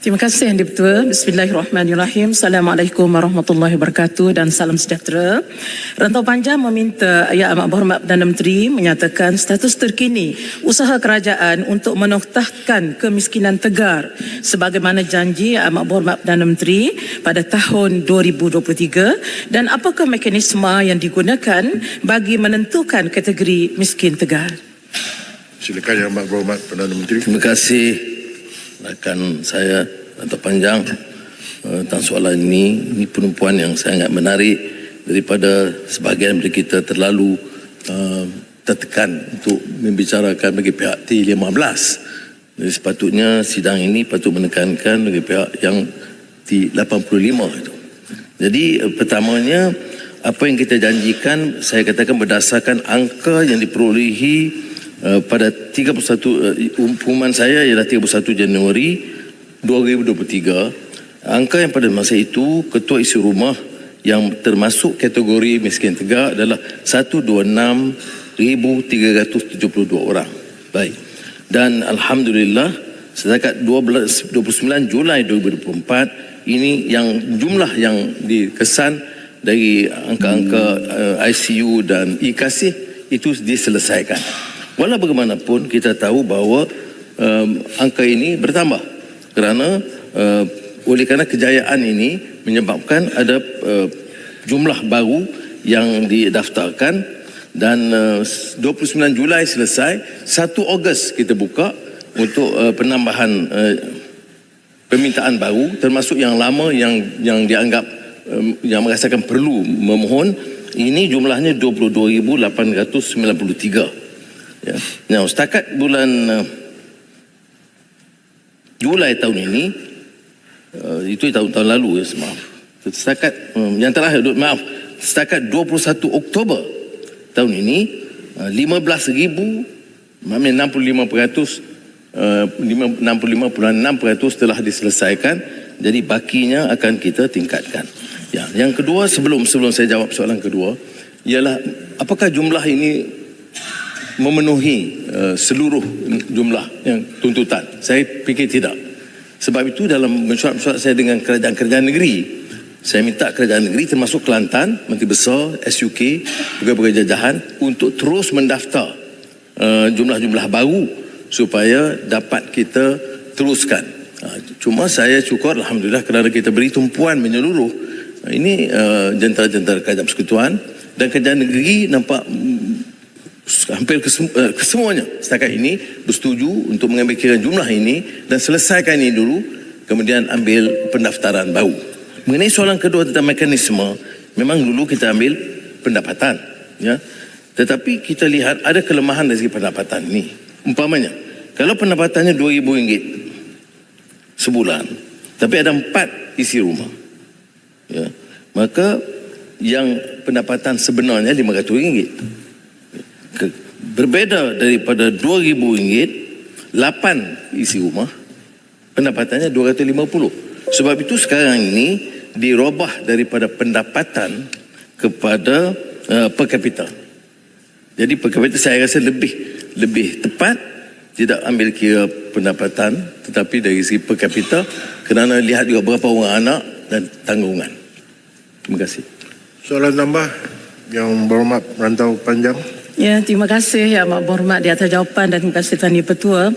Terima kasih Yang Di-Pertua. Bismillahirrahmanirrahim. Assalamualaikum warahmatullahi wabarakatuh dan salam sejahtera. Rantau Panjang meminta Yang Amat Berhormat Perdana Menteri menyatakan status terkini usaha kerajaan untuk menoktahkan kemiskinan tegar sebagaimana janji Yang Amat Berhormat Perdana Menteri pada tahun 2023 dan apakah mekanisme yang digunakan bagi menentukan kategori miskin tegar. Silakan Yang Amat Berhormat Perdana Menteri. Terima kasih rakan saya Rantau Panjang tentang soalan ini. Ini penumpuan yang sangat menarik daripada sebahagian dari kita terlalu tertekan untuk membicarakan bagi pihak T15. Jadi sepatutnya sidang ini patut menekankan bagi pihak yang T85 itu. Jadi pertamanya apa yang kita janjikan, saya katakan berdasarkan angka yang diperolehi pada 31 pengumuman saya ialah 31 Januari 2023. Angka yang pada masa itu ketua isi rumah yang termasuk kategori miskin tegar adalah 126,372 orang. Baik. Dan alhamdulillah setakat 29 Julai 2024 ini yang jumlah yang dikesan dari angka-angka ICU dan e-kasih itu diselesaikan. Walau bagaimanapun kita tahu bahawa angka ini bertambah kerana oleh kerana kejayaan ini menyebabkan ada jumlah baru yang didaftarkan dan 29 Julai selesai, 1 Ogos kita buka untuk penambahan permintaan baru termasuk yang lama yang dianggap yang merasakan perlu memohon. Ini jumlahnya 22,893. Ya. Nah, setakat bulan Julai tahun ini, itu tahun lalu ya, maaf. Setakat yang terakhir, maaf, setakat 21 Oktober tahun ini, 65,000, maknanya 65,6% telah diselesaikan. Jadi bakinya akan kita tingkatkan. Ya, yang kedua, sebelum saya jawab soalan kedua, ialah apakah jumlah ini memenuhi seluruh jumlah yang tuntutan? Saya fikir tidak. Sebab itu dalam mesyuarat saya dengan kerajaan-kerajaan negeri, saya minta kerajaan negeri termasuk Kelantan, Menteri Besar, SUK, pegawai jajahan untuk terus mendaftar jumlah-jumlah baru supaya dapat kita teruskan. Cuma saya syukur alhamdulillah kerana kita beri tumpuan menyeluruh. Ini jentera-jentera kerajaan persekutuan dan kerajaan negeri nampak hampir kesemuanya setakat ini bersetuju untuk mengambil kira jumlah ini dan selesaikan ini dulu, kemudian ambil pendaftaran baru. Mengenai soalan kedua tentang mekanisme, memang dulu kita ambil pendapatan, ya. Tetapi kita lihat ada kelemahan dari segi pendapatan ini. Umpamanya, kalau pendapatannya RM2,000 sebulan, tapi ada 4 isi rumah, ya, maka yang pendapatan sebenarnya RM500. Berbeda daripada RM2,000, 8 isi rumah pendapatannya RM250. Sebab itu sekarang ini dirubah daripada pendapatan kepada per capita. Jadi per capita saya rasa lebih tepat, tidak ambil kira pendapatan tetapi dari segi per capita, kerana lihat juga berapa orang anak dan tanggungan. Terima kasih. Soalan tambah Yang Berhormat Rantau Panjang. Ya, terima kasih Yang Amat Berhormat di atas jawapan dan terima kasih Tuan Di-Pertua.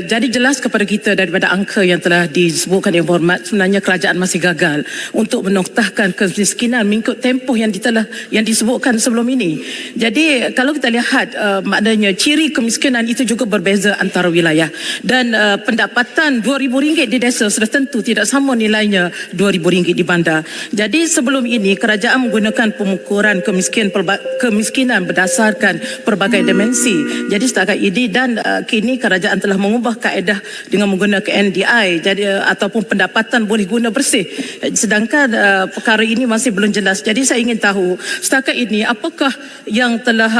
Jadi jelas kepada kita daripada angka yang telah disebutkan Yang Berhormat, sebenarnya kerajaan masih gagal untuk menoktahkan kemiskinan mengikut tempoh yang disebutkan sebelum ini. Jadi kalau kita lihat maknanya ciri kemiskinan itu juga berbeza antara wilayah dan pendapatan RM2,000 di desa sudah tentu tidak sama nilainya RM2,000 di bandar. Jadi sebelum ini kerajaan menggunakan pengukuran kemiskinan berdasarkan pelbagai dimensi. Jadi setakat ini dan kini kerajaan telah mengubah kaedah dengan menggunakan NDI, jadi ataupun pendapatan boleh guna bersih. Sedangkan perkara ini masih belum jelas. Jadi saya ingin tahu setakat ini apakah yang telah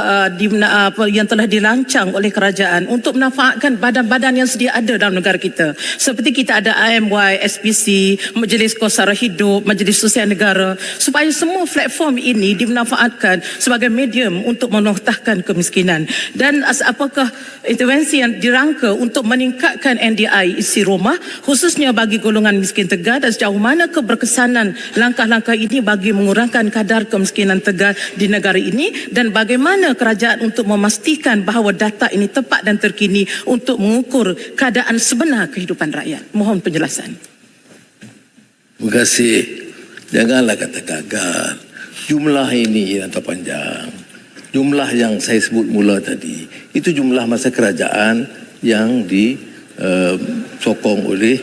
dirancang oleh kerajaan untuk memanfaatkan badan-badan yang sedia ada dalam negara kita. Seperti kita ada IMY, SPC, Majlis Kos Sara Hidup, Majlis Sosial Negara, supaya semua platform ini dimanfaatkan sebagai medium untuk untuk menoktahkan kemiskinan. Dan apakah intervensi yang dirangka untuk meningkatkan NDI isi rumah khususnya bagi golongan miskin tegar, dan sejauh mana keberkesanan langkah-langkah ini bagi mengurangkan kadar kemiskinan tegar di negara ini, dan bagaimana kerajaan untuk memastikan bahawa data ini tepat dan terkini untuk mengukur keadaan sebenar kehidupan rakyat. Mohon penjelasan. Terima kasih. Janganlah kata gagal. Jumlah ini yang terpanjang. Jumlah yang saya sebut mula tadi, itu jumlah masa kerajaan yang disokong oleh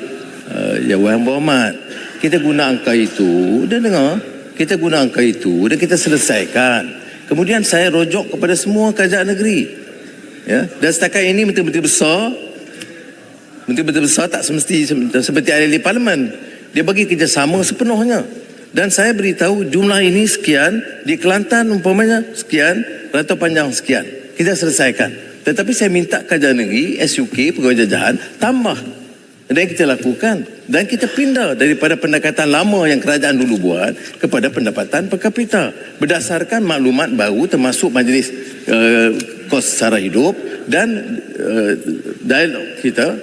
Yang Berhormat. Kita guna angka itu, dan dengar, kita guna angka itu dan kita selesaikan. Kemudian saya rojok kepada semua kerajaan negeri. Ya, dan setakat ini menteri-menteri besar tak semesti seperti ahli parlimen. Dia bagi kerjasama sepenuhnya. Dan saya beritahu jumlah ini sekian, di Kelantan umpamanya sekian, Rantau Panjang sekian. Kita selesaikan. Tetapi saya minta kerajaan negeri, SUK, pegawai jajahan, tambah. Dan kita lakukan. Dan kita pindah daripada pendekatan lama yang kerajaan dulu buat kepada pendapatan per kapita. Berdasarkan maklumat baru termasuk majlis kos sara hidup dan dialog kita,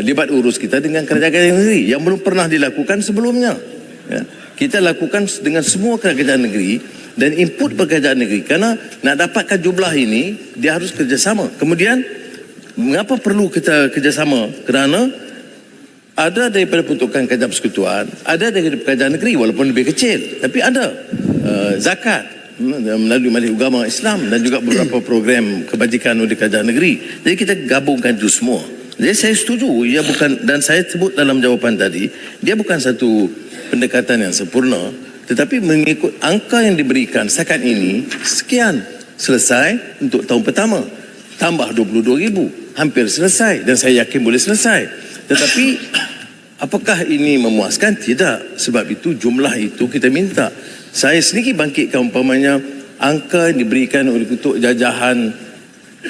libat urus kita dengan kerajaan negeri yang belum pernah dilakukan sebelumnya. Ya. Kita lakukan dengan semua kerajaan negeri dan input kerajaan negeri, kerana nak dapatkan jumlah ini dia harus kerjasama. Kemudian mengapa perlu kita kerjasama? Kerana ada daripada peruntukan kerajaan persekutuan, ada daripada kerajaan negeri walaupun lebih kecil, tapi ada zakat melalui Majlis Ugama Islam dan juga beberapa program kebajikan oleh kerajaan negeri. Jadi kita gabungkan itu semua. Jadi saya setuju, ia bukan, dan saya sebut dalam jawapan tadi, dia bukan satu pendekatan yang sempurna, tetapi mengikut angka yang diberikan setakat ini, sekian selesai untuk tahun pertama, tambah 22,000, hampir selesai, dan saya yakin boleh selesai. Tetapi apakah ini memuaskan? Tidak. Sebab itu jumlah itu kita minta. Saya sendiri bangkitkan umpamanya angka yang diberikan oleh Ketua Jajahan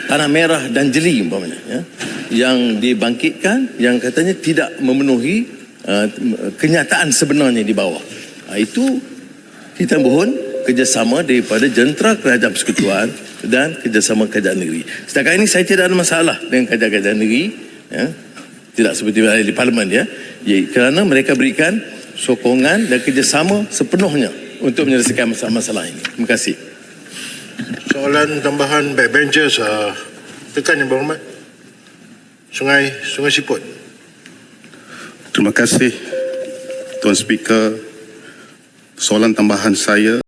Tanah Merah dan Jeli umpamanya, ya, yang dibangkitkan yang katanya tidak memenuhi kenyataan sebenarnya di bawah. Itu kita mohon kerjasama daripada jentera kerajaan persekutuan dan kerjasama kerajaan negeri. Setakat ini saya tidak ada masalah dengan kerajaan negeri, ya. Tidak seperti di parlimen, ya. Kerana mereka berikan sokongan dan kerjasama sepenuhnya untuk menyelesaikan masalah-masalah ini. Terima kasih. Soalan tambahan backbenchers, tekan Yang Berhormat. Sungai Siput. Terima kasih Tuan Speaker. Soalan tambahan saya